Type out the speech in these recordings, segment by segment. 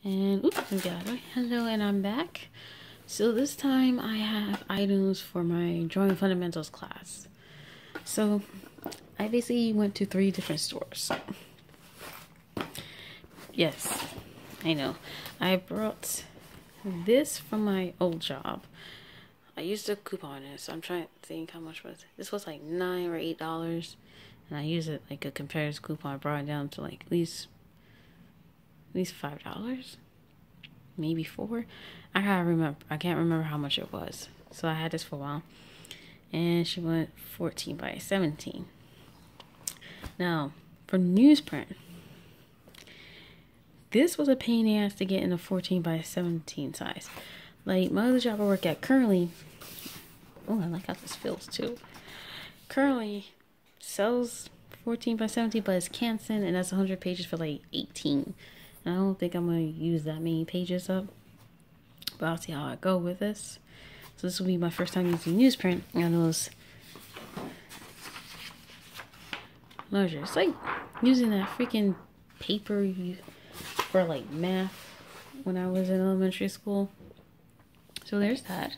And oops, hello, and I'm back. So this time I have items for my drawing fundamentals class. So I basically went to 3 different stores. Yes, I know. I brought this from my old job. I used a coupon it, so I'm trying to think how much was it. This was like $9 or $8, and I used it like a comparison coupon. I brought it down to like at least $5, maybe 4. I can't remember how much it was. So I had this for a while, and she went 14 by 17. Now for newsprint, this was a pain in the ass to get in a 14 by 17 size. Like my other job I work at currently, oh, I like how this feels too. Currently sells 14 by 17, but it's Canson, and that's 100 pages for like 18. And I don't think I'm gonna use that many pages up, but I'll see how I go with this. So this will be my first time using newsprint. And those larger. It's like using that freaking paper for like math when I was in elementary school. So there's that.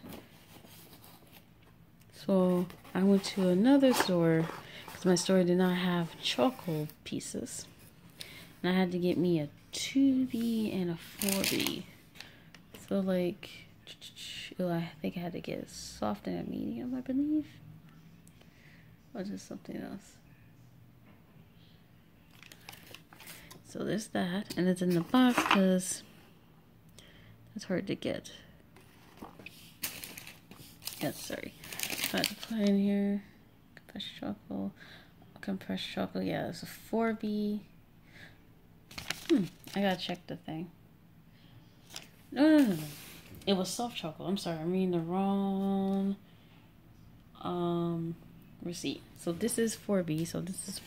So I went to another store because my store did not have charcoal pieces, and I had to get me a 2B and a 4B. So like, I think I had to get a soft and a medium, I believe, or just something else. So there's that, and it's in the box because it's hard to get. Yes, sorry. I have to put in here compressed chocolate. Yeah, it's a 4B. I gotta check the thing. No. It was soft chocolate. I'm sorry, I'm reading the wrong receipt. So this is 4B. So this is,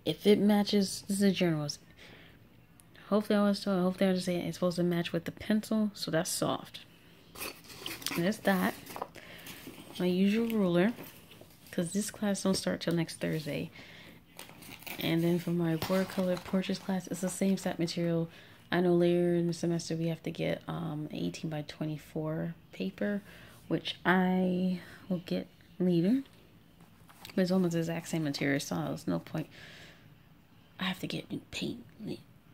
if it matches, this is journals. Hopefully I was just saying it's supposed to match with the pencil. So that's soft. And there's that. My usual ruler, because this class don't start till next Thursday. And then for my watercolor portraits class, it's the same set material. I know later in the semester we have to get 18 by 24 paper, which I will get later. But it's almost the exact same material, so there's no point. I have to get new paint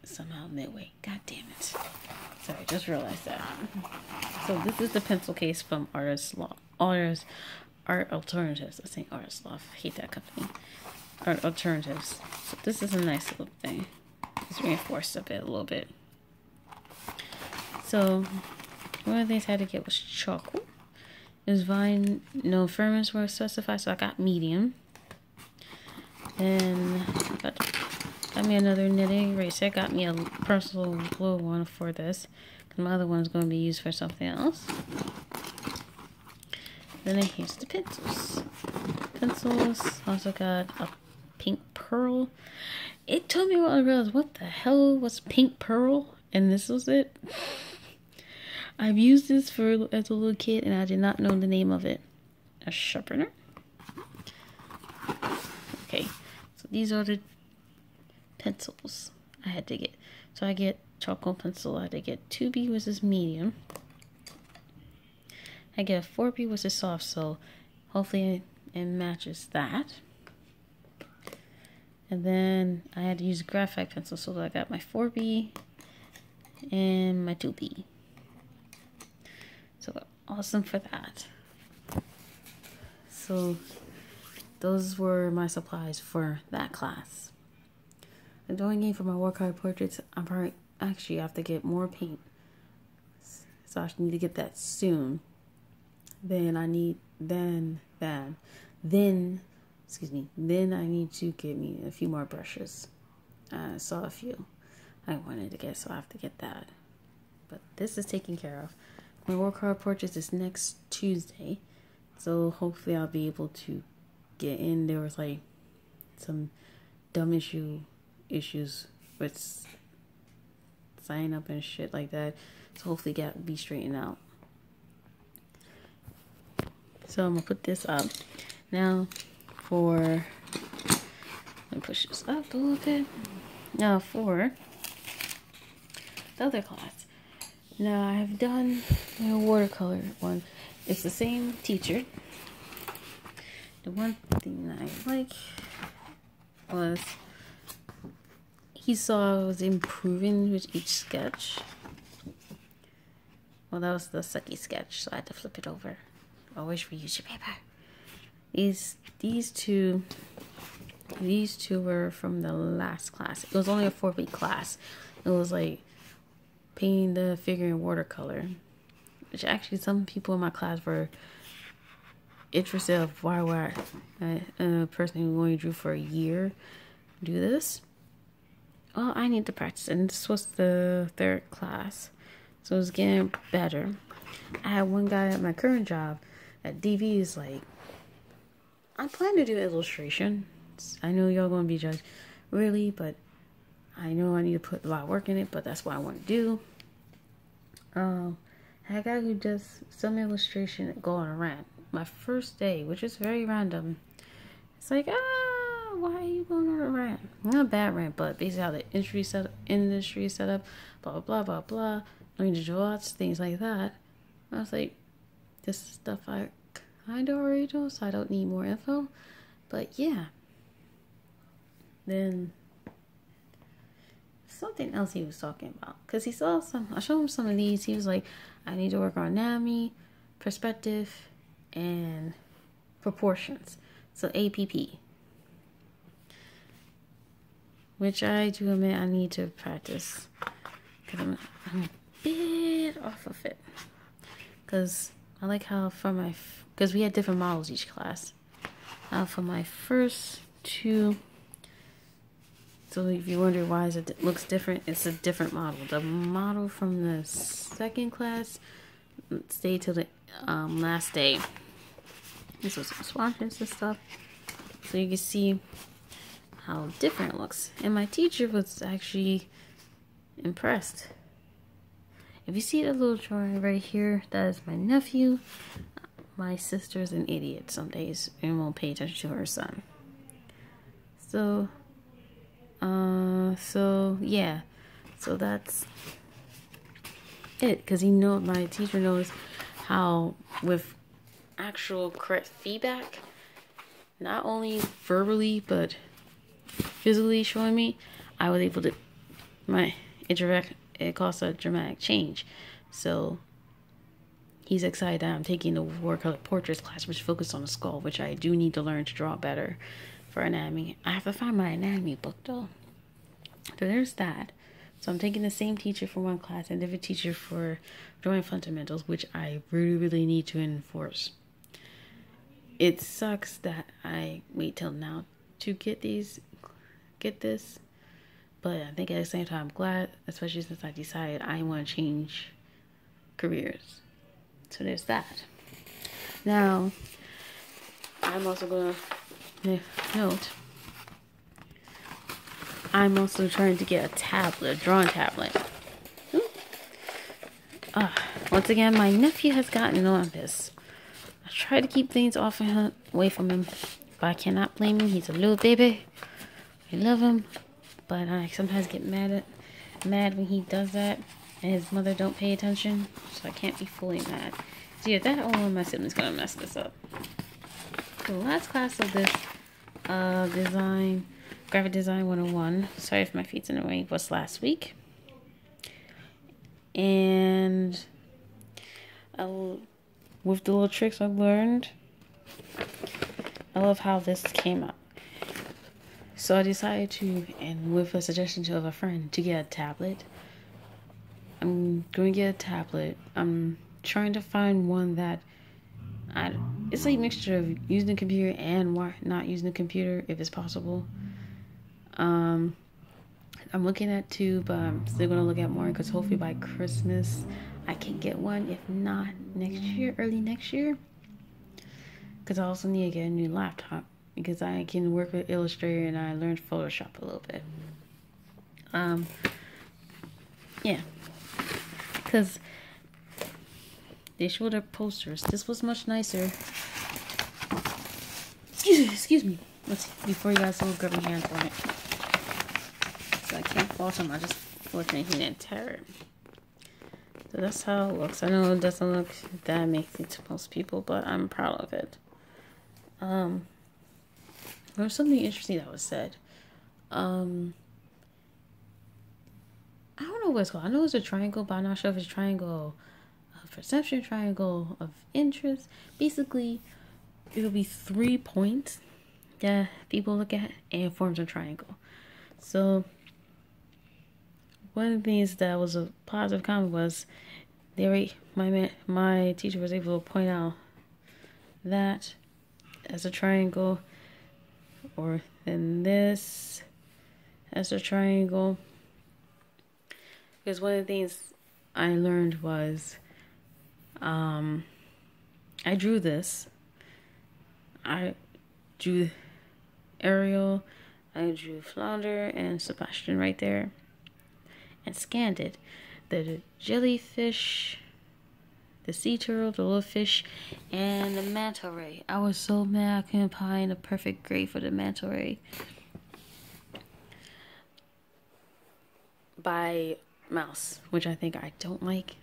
somehow midway. God damn it. Sorry, just realized that. So this is the pencil case from Art Alternatives. I say Artist Loft. I hate that company. Art Alternatives. So this is a nice little thing. It's reinforced a little bit. So one of the things I had to get was chocolate. It was fine. No firmness were specified, so I got medium. Then got me another knitting eraser. Got me a personal glue one for this. My other one's going to be used for something else. Then here's the pencils. Also got a pink pearl. It told me what I realized. What the hell was pink pearl? And this was it. I've used this as a little kid, and I did not know the name of it. A sharpener. Okay, so these are the pencils I had to get. So I get charcoal pencil. I had to get 2B, which is medium. I get a 4B, which is soft, so hopefully it matches that. And then I had to use graphite pencil, so I got my 4B and my 2B. So awesome for that. So those were my supplies for that class. The drawing game for my watercolor portraits, I'm probably actually have to get more paint. So I need to get that soon. Then I need then I need to get me a few more brushes. I saw a few I wanted to get, so I have to get that. But this is taken care of. My watercolor portraits is next Tuesday, so hopefully I'll be able to get in. There was like some dumb issues with signing up and shit like that, so hopefully that will be straightened out. So I'm gonna put this up now. Let me push this up a little bit. Now for the other class. Now I have done a watercolor one. It's the same teacher. The one thing I like was he saw I was improving with each sketch. Well, that was the sucky sketch, so I had to flip it over. Always reuse your paper. These two were from the last class. It was only a 4-week class. It was like painting the figure in watercolor, which actually some people in my class were interested of why would a person who only drew for a year do this. Well, I need to practice, and this was the 3rd class, so it was getting better. I had one guy at my current job at DV is like, I plan to do illustration. I know y'all gonna be judged, really, but I know I need to put a lot of work in it, but that's what I want to do. I had a guy who does some illustration go on a rant. My first day, which is very random, it's like, why are you going on a rant? Not a bad rant, but basically how the industry is set up, blah, blah, blah, blah, learning to draw lots, things like that. I was like, this is stuff I kind of already know, so I don't need more info. But yeah. Then something else he was talking about, because he saw I showed him some of these. He was like, I need to work on anatomy, perspective, and proportions. So APP, which I do admit I need to practice, because I'm a bit off of it. Because I like how because we had different models each class. For my first 2, so if you wonder why it looks different, it's a different model. The model from the 2nd class stayed till the last day. This was some swatches and stuff, so you can see how different it looks. And my teacher was actually impressed. If you see the little drawing right here, that is my nephew. My sister's an idiot some days and won't pay attention to her son. So yeah, so that's it. Because my teacher knows how with actual correct feedback, not only verbally but physically showing me, I was able to it caused a dramatic change. So he's excited that I'm taking the watercolor portraits class, which focuses on the skull, which I do need to learn to draw better for anatomy. I have to find my anatomy book though. So there's that. So I'm taking the same teacher for one class and different teacher for drawing fundamentals, which I really, really need to enforce. It sucks that I wait till now to get this, but I think at the same time I'm glad, especially since I decided I want to change careers. So there's that. Now, I'm also going to note, I'm also trying to get a drawing tablet. Once again, my nephew has gotten on this. I try to keep things away from him, but I cannot blame him. He's a little baby. I love him, but I sometimes get mad when he does that, and his mother don't pay attention, so I can't be fully mad. So yeah, that or one of my siblings gonna mess this up. The last class of this graphic design 101, sorry if my feet's in the way, was last week. And with the little tricks I've learned, I love how this came out. So I decided to, and with a suggestion of a friend, to get a tablet. I'm going to get a tablet. I'm trying to find one that it's like a mixture of using the computer and not using the computer if it's possible. I'm looking at 2, but I'm still going to look at more, because hopefully by Christmas I can get one, if not next year, early next year. Because I also need to get a new laptop, because I can work with Illustrator and I learned Photoshop a little bit. Yeah, because they showed their posters. This was much nicer. Excuse me. Let's see, before you guys will grab your hand for it. So I can't fall, so I just with anything that tear it. So that's how it looks. I know it doesn't look that amazing to most people, but I'm proud of it. There was something interesting that was said. I don't know what it's called. I know it's a triangle, but I'm not sure if it's triangle of perception, triangle of interest. Basically, it'll be 3 points that people look at and it forms a triangle. So one of the things that was a positive comment was my teacher was able to point out that as a triangle, or then this as a triangle. Because one of the things I learned was I drew this. I drew Ariel, I drew Flounder and Sebastian right there and scanned it. The jellyfish, the sea turtle, the little fish, and the manta ray. I was so mad I couldn't find a perfect grade for the manta ray by mouse, which I think I don't like.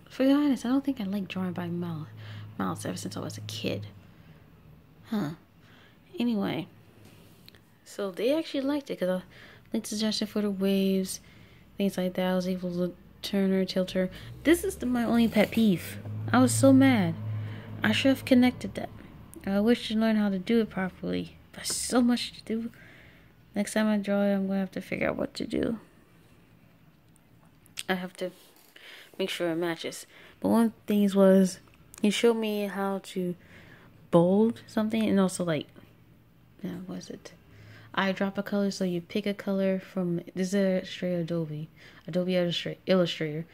For be honest, I don't think I like drawing by mouse ever since I was a kid. Anyway, so they actually liked it because I linked suggestion for the waves, things like that. I was able to turn her, tilt her. This is my only pet peeve. I was so mad. I should have connected that. I wish to learn how to do it properly. There's so much to do. Next time I draw it, I'm going to have to figure out what to do. I have to make sure it matches. But one of the things was, he showed me how to bold something and also what is it? Eyedropper color. So you pick a color from, this is straight Adobe Illustrator.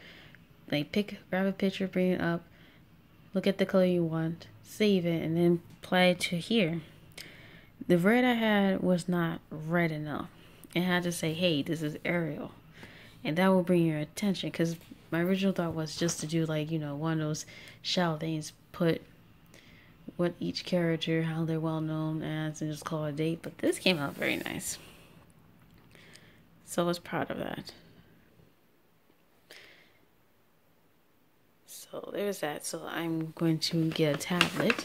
Grab a picture, bring it up, look at the color you want, save it, and then apply it to here. The red I had was not red enough. It had to say, hey, this is Ariel. And that will bring your attention, because my original thought was just to do one of those shadow things, put what each character, how they're well known as, and just call it a date. But this came out very nice. So I was proud of that. So there's that. So I'm going to get a tablet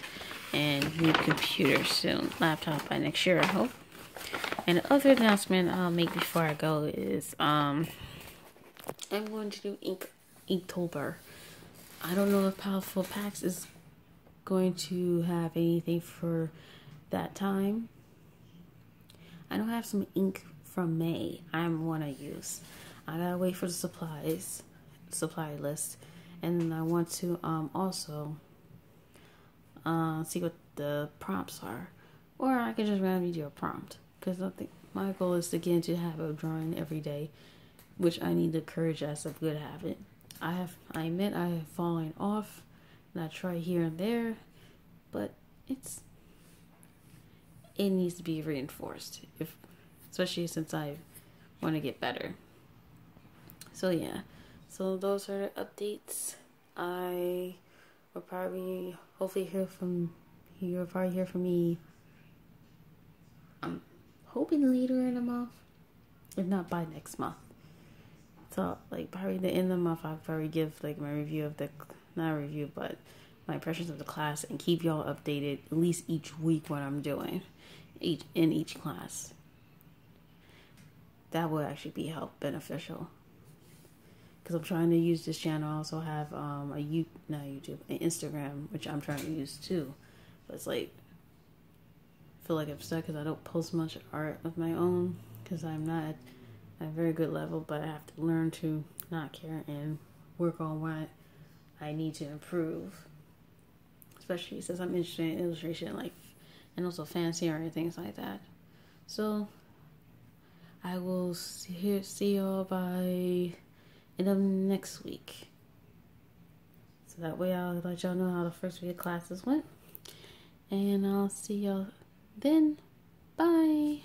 and new computer soon. Laptop by next year, I hope. And the other announcement I'll make before I go is I'm going to do Inktober. I don't know if Powerful Packs is going to have anything for that time. I don't have some ink from May I want to use. I gotta wait for the supply list, and then I want to also see what the prompts are, or I could just randomly do a prompt, because I think my goal is to get into habit of drawing every day, which I need the courage as a good habit. I admit I have fallen off, and I try here and there, but it needs to be reinforced, especially since I want to get better. So yeah, so those are the updates. I will probably hopefully hear from me. I'm hoping later in the month, if not by next month. So probably the end of the month, I'll probably give my review of but my impressions of the class, and keep y'all updated at least each week what I'm doing in each class. That will actually be beneficial, because I'm trying to use this channel. I also have an Instagram, which I'm trying to use too, but it's I feel like I'm stuck because I don't post much art of my own, because I'm not at a very good level, but I have to learn to not care and work on what I need to improve, especially since I'm interested in illustration, and also fancy art and things like that. So I will see y'all by end of next week. So that way I'll let y'all know how the first week of classes went, and I'll see y'all then. Bye.